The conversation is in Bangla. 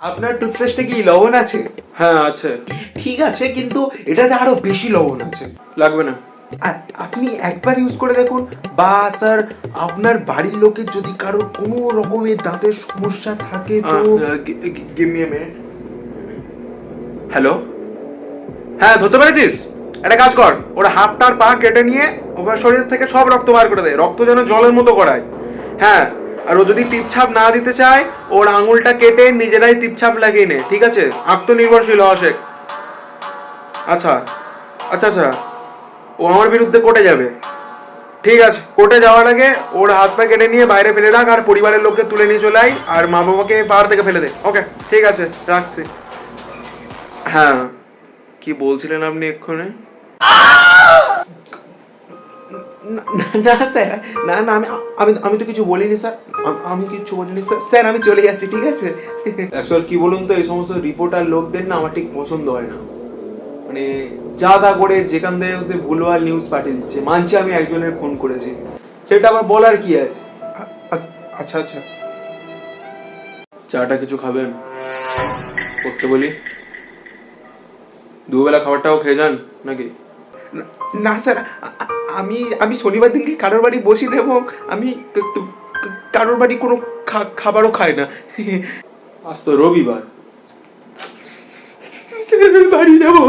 আপনার টুথপেস্টে কি লবণ আছে? হ্যাঁ আছে। ঠিক আছে, কিন্তু এটাতে আরো বেশি লবণ আছে। লাগবে না। আপনি একবার ইউজ করে দেখুন। বা স্যার, আপনার বাড়ির লোকের যদি কারোর কোনো রকমের দাঁতের সমস্যা থাকে তো give me a minute. Hello, হ্যাঁ ধরতে পেরেছিস? একটা কাজ কর, ওরা হাতটার পা কেটে নিয়ে ওর শরীর থেকে সব রক্ত বার করে দেয়, রক্ত যেন জলের মতো করায়। হ্যাঁ, আর ও যদি টিপছাপ না দিতে চায়, ওর আঙুলটা কেটে নিজেরাই টিপছাপ লাগিয়ে নে, ঠিক আছে? আত্মনির্ভরশীল হওয়া শেখ। আচ্ছা আচ্ছা আচ্ছা, ও আমার বিরুদ্ধে কোর্টে যাবে। ঠিক আছে, কোর্টে যাওয়ার আগে ওর হাত পা কেটে নিয়ে বাইরে ফেলে রাখ, আর পরিবারের লোককে তুলে নিয়ে চলে আয়, আর মা বাবাকে পাহাড় থেকে ফেলে দে। ওকে, ঠিক আছে, রাখছি। হ্যাঁ, কি বলছিলেন আপনি এক্ষুনি? না স্যার, না না, আমি আমি আমি তো কিছু বলিনি স্যার। আমি কিছু বলিনি স্যার। স্যার, আমি চলে যাচ্ছি, ঠিক আছে? অ্যাকচুয়াল কি বলুন তো, এই সমস্ত রিপোর্টার লোকদের না আমার ঠিক পছন্দ হয় না। মানে যা তা করে যেখান থেকে সে ভুলভাল নিউজ পাঠিয়ে দিচ্ছে। মানছি আমি একজনের ফোন করেছি, সেটা আবার বলার কি আছে? আচ্ছা আচ্ছা। চাটা কিছু খাবেন? করতে বলি, দুবেলা খাবারটাও খেয়ে যান নাকি? না স্যার, আমি আমি শনিবার দিনকে কারোর বাড়ি বসি না, এবং আমি কারোর বাড়ি কোনো খাবারও খাই না। আজ তো রবিবার। স্যার, আমি বাড়ি যাবো।